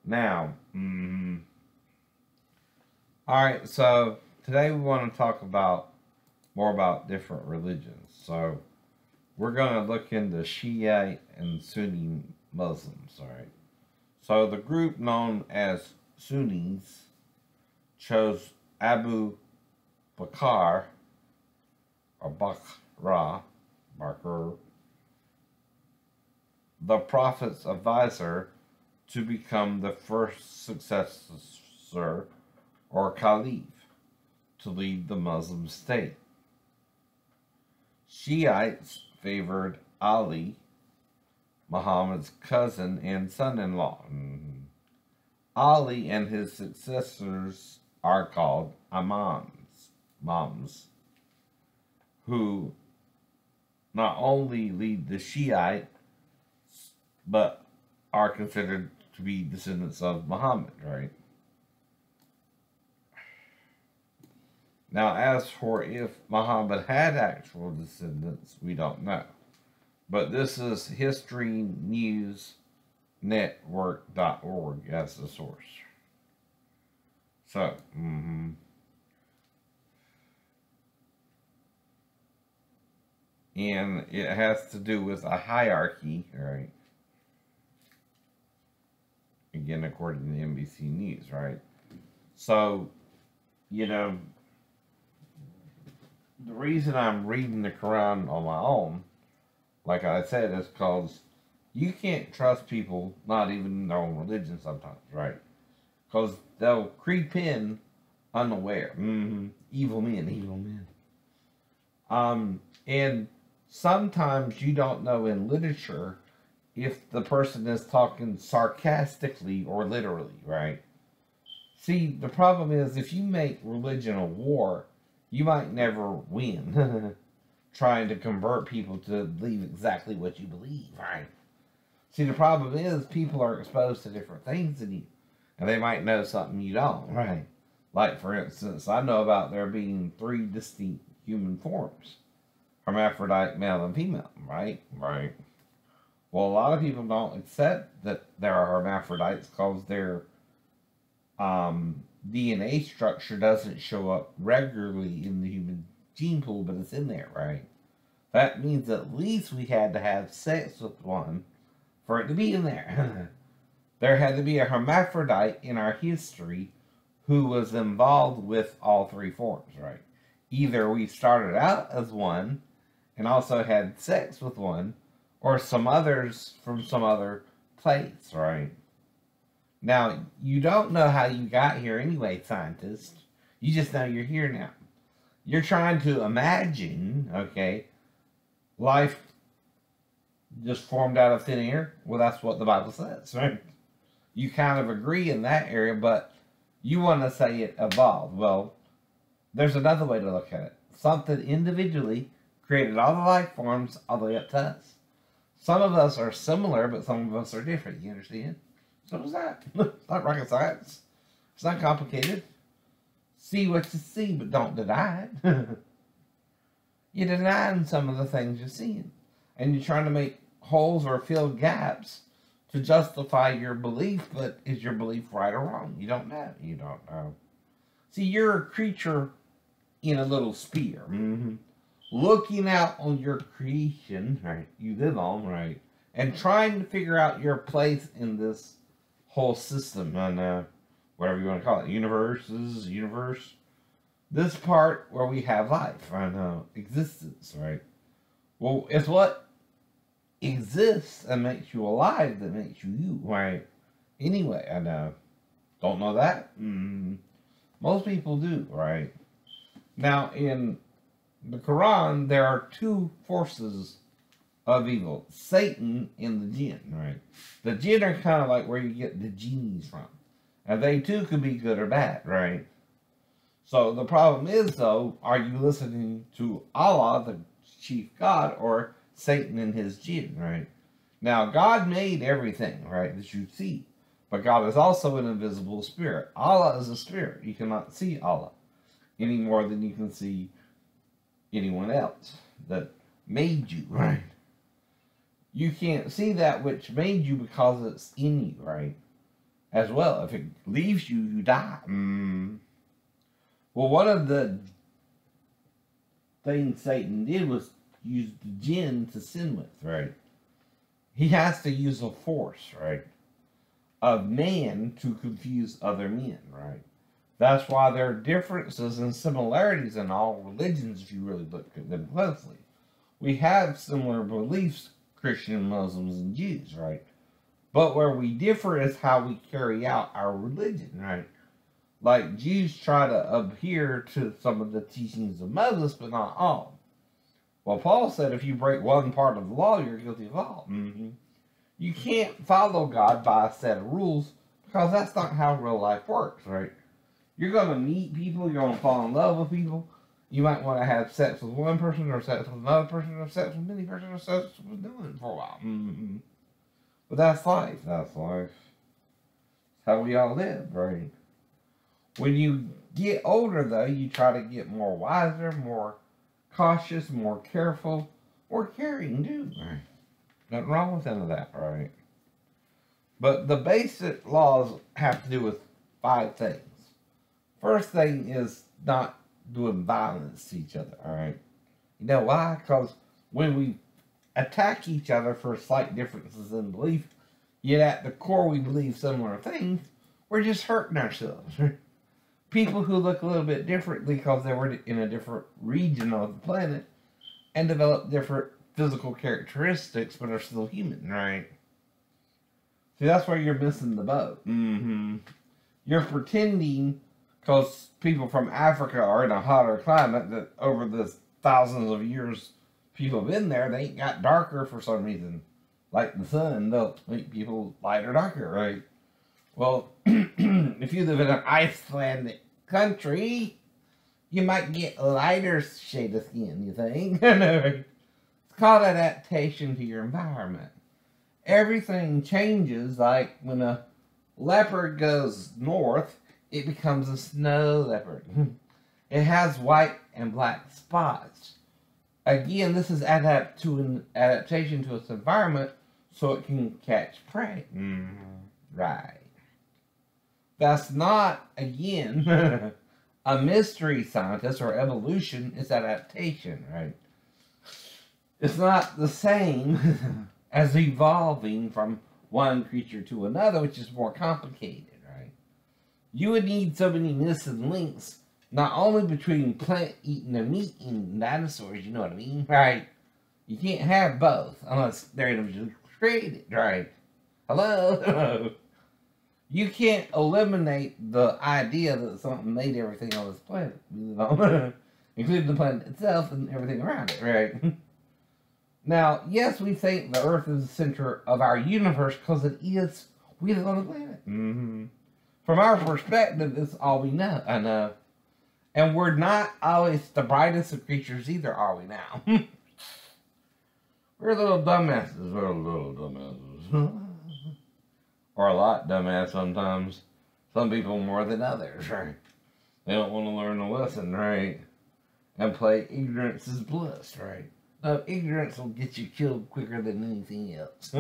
Now, alright, so today we want to talk about more about different religions. So, we're going to look into Shiite and Sunni Muslims, alright? So, the group known as Sunnis chose Abu Bakr, or Bakr, the Prophet's advisor, to become the first successor or caliph to lead the Muslim state. Shiites favored Ali, Muhammad's cousin and son-in-law. Ali and his successors are called imams, who not only lead the Shiites, but are considered to be descendants of Muhammad, right? Now, as for if Muhammad had actual descendants, we don't know. But this is historynewsnetwork.org as the source. So, and it has to do with a hierarchy, right? Again, according to NBC News, right? So, you know, the reason I'm reading the Quran on my own, like I said, is because you can't trust people, not even in their own religion sometimes, right? Because they'll creep in unaware. Evil men. And sometimes you don't know in literature if the person is talking sarcastically or literally, right? See, the problem is if you make religion a war, you might never win trying to convert people to believe exactly what you believe, right? See, the problem is people are exposed to different things than you, and they might know something you don't, right? Like, for instance, I know about there being 3 distinct human forms: hermaphrodite, male, and female, right? Right. Well, a lot of people don't accept that there are hermaphrodites because their DNA structure doesn't show up regularly in the human gene pool, but it's in there, right? That means at least we had to have sex with one for it to be in there. There had to be a hermaphrodite in our history who was involved with all 3 forms, right? Either we started out as one and also had sex with one, or some others from some other place, right? Now, you don't know how you got here anyway, scientists. You just know you're here now. You're trying to imagine, okay, life just formed out of thin air. Well, that's what the Bible says, right? You kind of agree in that area, but you want to say it evolved. Well, there's another way to look at it. Something individually created all the life forms all the way up to us. Some of us are similar, but some of us are different. You understand? So is that. It's not rocket science. It's not complicated. See what you see, but don't deny it. You're denying some of the things you're seeing. And you're trying to make holes or fill gaps to justify your belief, but is your belief right or wrong? You don't know. You don't know. See, you're a creature in a little sphere. Looking out on your creation, right, you live on, right, and trying to figure out your place in this whole system, and whatever you want to call it, universe, this part where we have life, existence, right? Well, it's what exists and makes you alive that makes you you, right? Anyway, I know. Don't know that? Most people do, right? Now, in the Quran, there are 2 forces of evil: Satan and the jinn, right? The jinn are kind of like where you get the genies from. And they too can be good or bad, right? So the problem is, though, are you listening to Allah, the chief God, or Satan and his jinn, right? Now, God made everything, right, that you see. But God is also an invisible spirit. Allah is a spirit. You cannot see Allah any more than you can see anyone else that made you, right? You can't see that which made you because it's in you, right? as well. If it leaves you, you die. Well, one of the things Satan did was use the jinn to sin with, right? He has to use a force, right, of man to confuse other men, right? That's why there are differences and similarities in all religions if you really look at them closely. We have similar beliefs, Christian, Muslims, and Jews, right? But where we differ is how we carry out our religion, right? Like Jews try to adhere to some of the teachings of Moses, but not all. Well, Paul said if you break one part of the law, you're guilty of all. You can't follow God by a set of rules because that's not how real life works, right? You're going to meet people, you're going to fall in love with people. You might want to have sex with one person or sex with another person or sex with many persons or sex with no one for a while. But that's life. That's life. That's how we all live, right? When you get older, though, you try to get more wiser, more cautious, more careful, more caring, too. Right? Nothing wrong with any of that, right? But the basic laws have to do with 5 things. First thing is not doing violence to each other, alright? You know why? Because when we attack each other for slight differences in belief, yet at the core we believe similar things, we're just hurting ourselves. People who look a little bit differently because they were in a different region of the planet and develop different physical characteristics but are still human, right? See, that's where you're missing the boat. You're pretending because people from Africa are in a hotter climate that over the thousands of years people have been there, they ain't got darker for some reason. Like the sun, they'll make people lighter, darker, right? Well, if you live in an Icelandic country, you might get a lighter shade of skin, you think? It's called adaptation to your environment. Everything changes, like when a leopard goes north, it becomes a snow leopard. It has white and black spots. Again, this is adaptation to its environment so it can catch prey. Right. That's not, again, a mystery scientist or evolution. It's adaptation, right? It's not the same as evolving from one creature to another, which is more complicated, right? You would need so many missing links, not only between plant-eating and meat-eating dinosaurs, you know what I mean, right? You can't have both unless they're individually created, right? Hello? You can't eliminate the idea that something made everything on this planet, you know? Including the planet itself and everything around it, right? Now, yes, we think the Earth is the center of our universe because it is. We live on the planet. From our perspective, it's all we know. I know. And we're not always the brightest of creatures either, are we now? We're little dumbasses. We're little dumbasses. Or a lot dumbass sometimes. Some people more than others, right? They don't want to learn a lesson, right? And play ignorance is bliss, right? No, ignorance will get you killed quicker than anything else.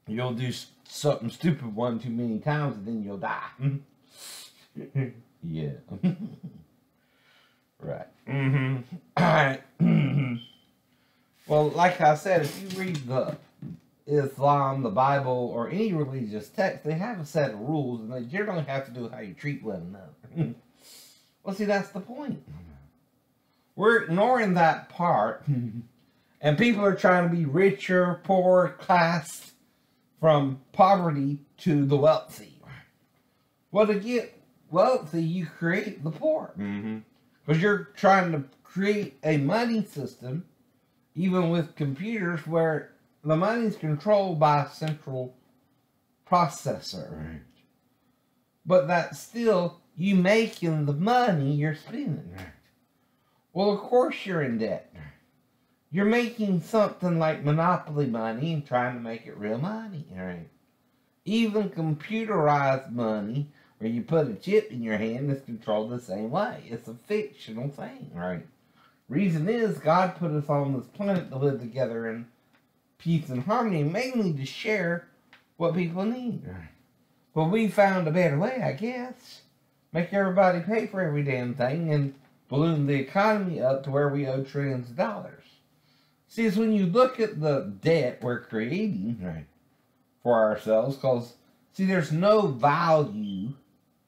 You'll do something stupid one too many times and then you'll die. Yeah. Right. Alright. Well, like I said, if you read the Islam, the Bible, or any religious text, they have a set of rules and they generally have to do with how you treat one another. Well, see, that's the point. We're ignoring that part, and people are trying to be richer, poor, class, from poverty to the wealthy. Well, to get wealthy, you create the poor. Because you're trying to create a money system, even with computers, where the money is controlled by a central processor. But that's still you making the money you're spending. Well, of course you're in debt. You're making something like monopoly money and trying to make it real money, right? Even computerized money, where you put a chip in your hand, is controlled the same way. It's a fictional thing, right? Reason is, God put us on this planet to live together in peace and harmony, mainly to share what people need. But we found a better way, I guess. Make everybody pay for every damn thing and balloon the economy up to where we owe trillions of dollars. See, it's when you look at the debt we're creating, right, for ourselves, because, see, there's no value.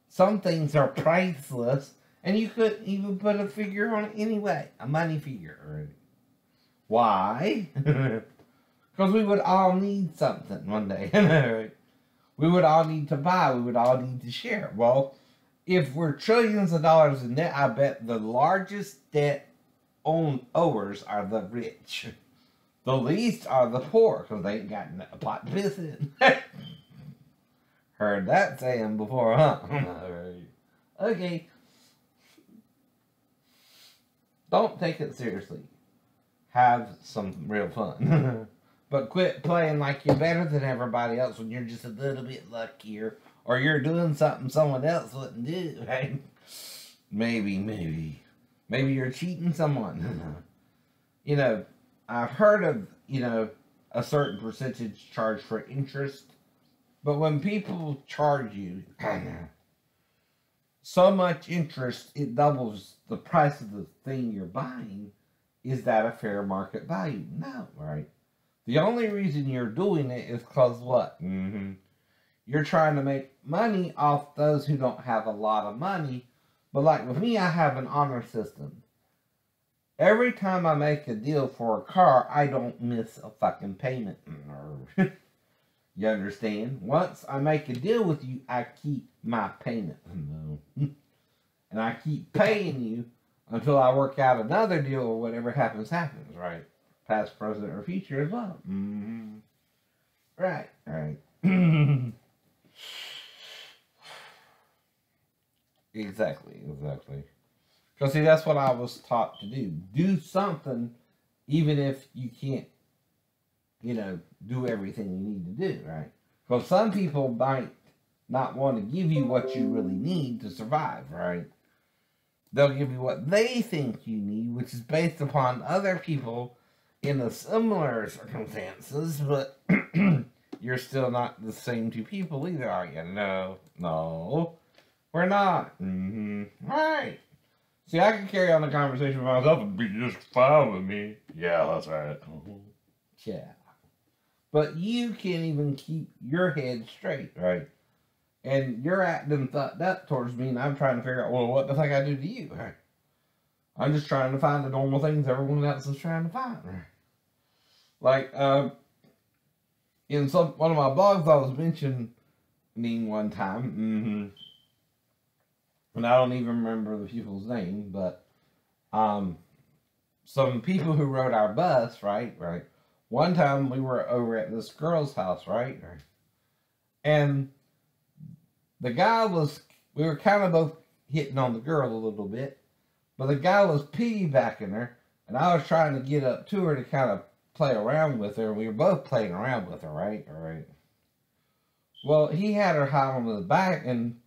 Some things are priceless, and you couldn't even put a figure on it anyway, a money figure. Right? Why? Because we would all need something one day. Right? We would all need to buy. We would all need to share. Well, if we're trillions of dollars in debt, I bet the largest debt owers are the rich. The least are the poor, because they ain't got a pot to piss in. Heard that saying before, huh? Okay. Don't take it seriously. Have some real fun. But quit playing like you're better than everybody else when you're just a little bit luckier. Or you're doing something someone else wouldn't do, right? Maybe you're cheating someone. You know, I've heard of, a certain percentage charged for interest. But when people charge you so much interest, it doubles the price of the thing you're buying. Is that a fair market value? No, right? The only reason you're doing it is because what? You're trying to make money off those who don't have a lot of money. But like with me, I have an honor system. Every time I make a deal for a car, I don't miss a fucking payment. You understand? Once I make a deal with you, I keep my payment. And I keep paying you until I work out another deal or whatever happens, right? Past, present, or future as well. Right. Exactly. Because, see, that's what I was taught to do. Do something, even if you can't, do everything you need to do, right? Because some people might not want to give you what you really need to survive, right? They'll give you what they think you need, which is based upon other people in a similar circumstances, but you're still not the same two people either, are you? No, we're not. Right. See, I can carry on the conversation with myself and be just fine with me. Yeah, that's right. Yeah. But you can't even keep your head straight, right? And you're acting fucked up towards me, and I'm trying to figure out, well, what the fuck I do to you, right? I'm just trying to find the normal things everyone else is trying to find, right? Like, in one of my blogs, I was mentioning one time, and I don't even remember the people's name, but some people who rode our bus, right? One time we were over at this girl's house, right? And the guy we were kind of both hitting on the girl a little bit, but the guy was piggybacking her, and I was trying to get up to her to kind of play around with her. We were both playing around with her, right? Well, he had her high on the back, and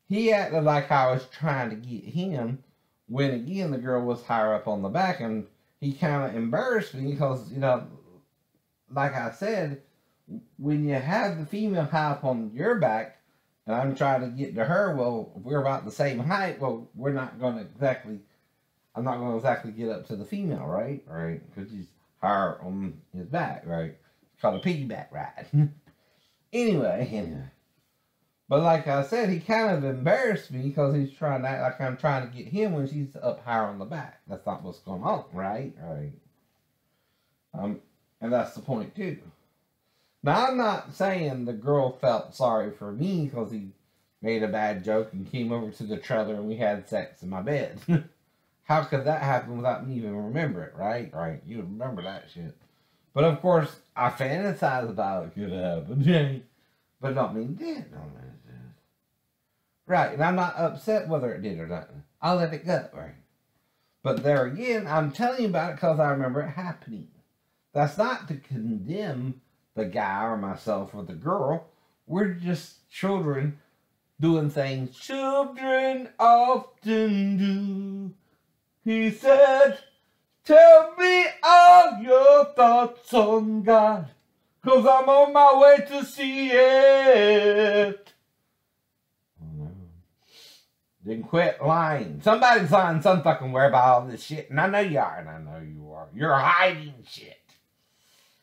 he acted like I was trying to get him, when again the girl was higher up on the back, and he kind of embarrassed me because, like I said, when you have the female high up on your back, and I'm trying to get to her, well, if we're about the same height, well, I'm not going to exactly get up to the female, right? Because she's higher on his back, right? It's called a piggyback ride. Anyway. But like I said, he kind of embarrassed me because he's trying to act like I'm trying to get him when she's up higher on the back. That's not what's going on, right? And that's the point, too. Now, I'm not saying the girl felt sorry for me because he made a bad joke and came over to the trailer and we had sex in my bed. How could that happen without me even remember it, right? You remember that shit. But, of course, I fantasize about it could happen. But don't mean it did. Right, and I'm not upset whether it did or not. I'll let it go, right? But there again, I'm telling you about it because I remember it happening. That's not to condemn the guy or myself or the girl. We're just children doing things children often do. He said, tell me all your thoughts on God, 'cause I'm on my way to see it. Then quit lying. Somebody's lying some fucking where about all this shit, and I know you are, and I know you are. You're hiding shit.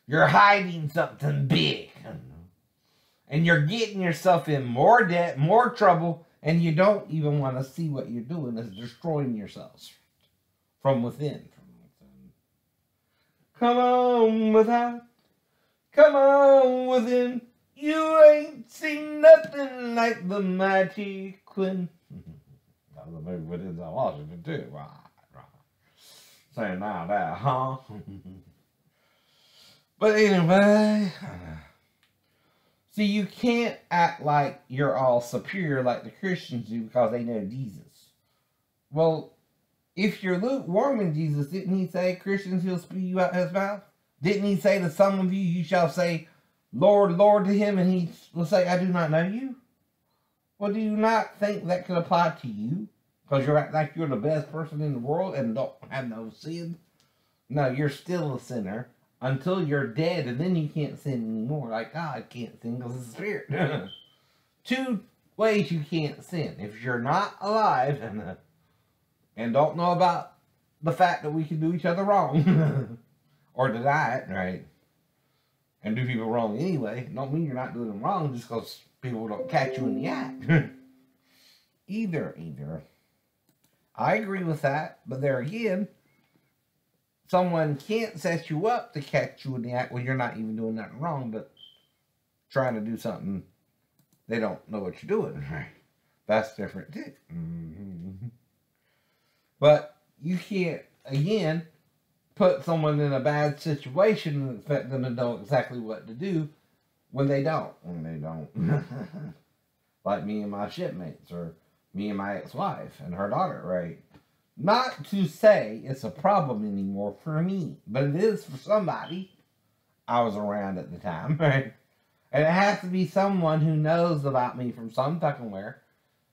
You're hiding something big. And you're getting yourself in more debt, more trouble, and you don't even want to see what you're doing. It's destroying yourselves from within. Come on without, come on within. You ain't seen nothing like the mighty Quinn. That was a movie with Denzel Washington too. Right. Saying now that, huh? But anyway, see, you can't act like you're all superior like the Christians do because they know Jesus. Well, if you're lukewarm in Jesus, didn't he say, Christians, he'll spew you out his mouth? Didn't he say to some of you, you shall say, Lord, Lord to him, and he will say, I do not know you? Well, do you not think that could apply to you? Because you're acting like you're the best person in the world and don't have no sin? No, you're still a sinner until you're dead, and then you can't sin anymore. Like God can't sin because it's a spirit. 2 ways you can't sin. If you're not alive and don't know about the fact that we can do each other wrong or deny it, right? And do people wrong anyway. Don't mean you're not doing them wrong just because people don't catch you in the act. Either. I agree with that, but there again, someone can't set you up to catch you in the act when you're not even doing nothing wrong, but trying to do something they don't know what you're doing, right? That's different too. But you can't, again, put someone in a bad situation and expect them to know exactly what to do when they don't. Like me and my shipmates, or me and my ex-wife and her daughter, right? Not to say it's a problem anymore for me, but it is for somebody. I was around at the time, right? And it has to be someone who knows about me from some fucking where,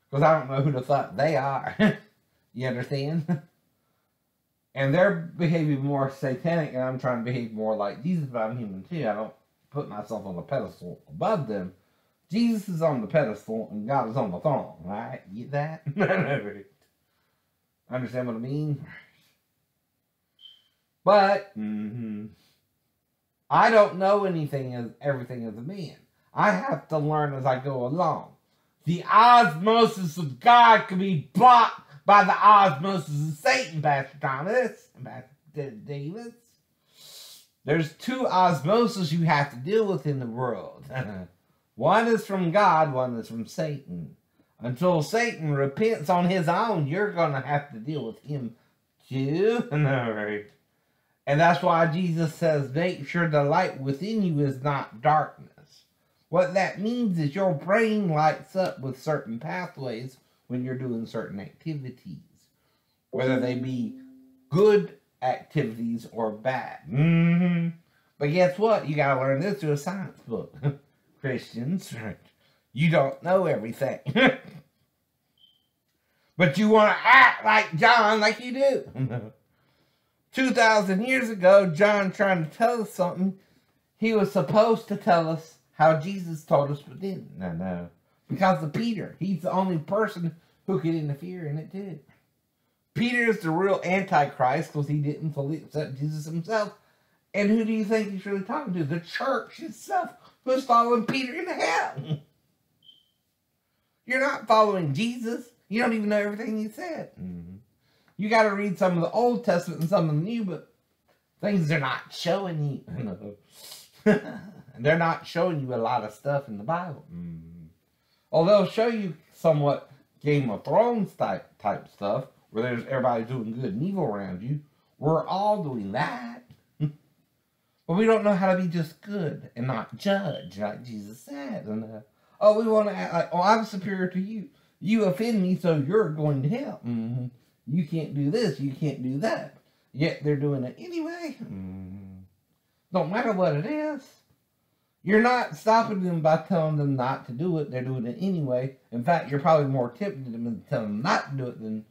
because I don't know who the fuck they are. You understand? And they're behaving more satanic, and I'm trying to behave more like Jesus, but I'm human too. I don't put myself on a pedestal above them. Jesus is on the pedestal, and God is on the throne, right? You get that? Understand what I mean? But, I don't know everything as a man. I have to learn as I go along. The osmosis of God can be blocked by the osmosis of Satan, Pastor Thomas and Pastor Davis. There's 2 osmosis you have to deal with in the world. One is from God, one is from Satan. Until Satan repents on his own, you're going to have to deal with him too. Right? And that's why Jesus says, make sure the light within you is not darkness. What that means is your brain lights up with certain pathways when you're doing certain activities, whether they be good activities or bad. But guess what? You got to learn this through a science book. Christians, you don't know everything. But you want to act like John like you do. 2,000 years ago, John trying to tell us something. He was supposed to tell us how Jesus told us, but didn't. No. Because of Peter. He's the only person who could interfere in it too. Peter is the real antichrist because he didn't fully accept Jesus himself. And who do you think he's really talking to? The church itself, who's following Peter into hell. You're not following Jesus. You don't even know everything he said. You got to read some of the Old Testament and some of the New, but things they're not showing you. They're not showing you a lot of stuff in the Bible. Although they'll show you somewhat Game of Thrones type stuff, where there's everybody doing good and evil around you. We're all doing that. But we don't know how to be just good and not judge, like Jesus said. And we want to act like, I'm superior to you. You offend me, so you're going to hell. You can't do this, you can't do that. Yet they're doing it anyway. Don't matter what it is. You're not stopping them by telling them not to do it. They're doing it anyway. In fact, you're probably more tempted them to tell them not to do it than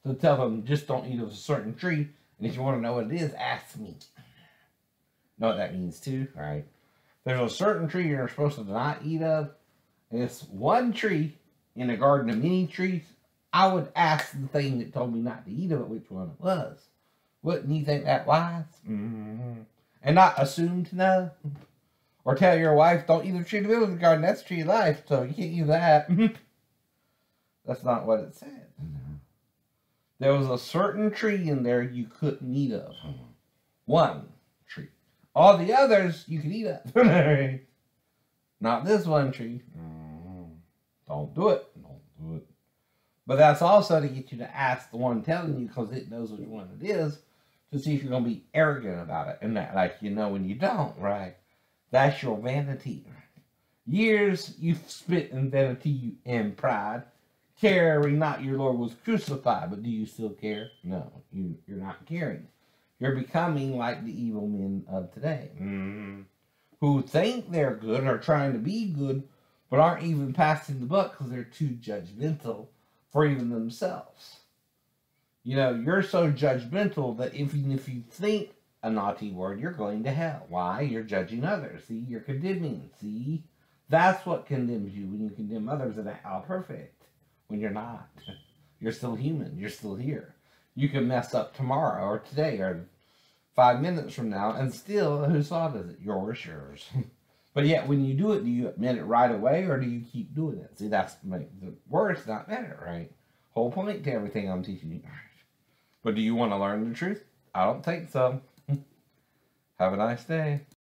to tell them just don't eat of a certain tree. And if you want to know what it is, ask me. Know what that means too, right? There's a certain tree you're supposed to not eat of. And it's one tree in a garden of many trees. I would ask the thing that told me not to eat of it which one it was. Wouldn't you think that wise? Mm-hmm. And not assume to know. Or tell your wife, don't eat the tree in the middle of the garden. That's tree of life, so you can't eat that. That's not what it said. There was a certain tree in there you couldn't eat of. One tree. All the others you could eat of. Not this one tree. Don't do it. Don't do it. But that's also to get you to ask the one telling you, because it knows which one it is, to see if you're going to be arrogant about it. And that, like, you know, when you don't, right? That's your vanity. Years you've spent in vanity and pride, caring not your Lord was crucified. But do you still care? No, you're not caring. You're becoming like the evil men of today. Who think they're good, or trying to be good, but aren't even passing the buck because they're too judgmental for even themselves. You know, you're so judgmental that even if you think a naughty word, you're going to hell. Why? You're judging others. See, you're condemning. See, that's what condemns you when you condemn others and how perfect. When you're not. You're still human. You're still here. You can mess up tomorrow or today or 5 minutes from now, and still, whose fault is it? Yours. But yet, when you do it, do you admit it right away, or do you keep doing it? See, that's the words not better, right? Whole point to everything I'm teaching you. But do you want to learn the truth? I don't think so. Have a nice day.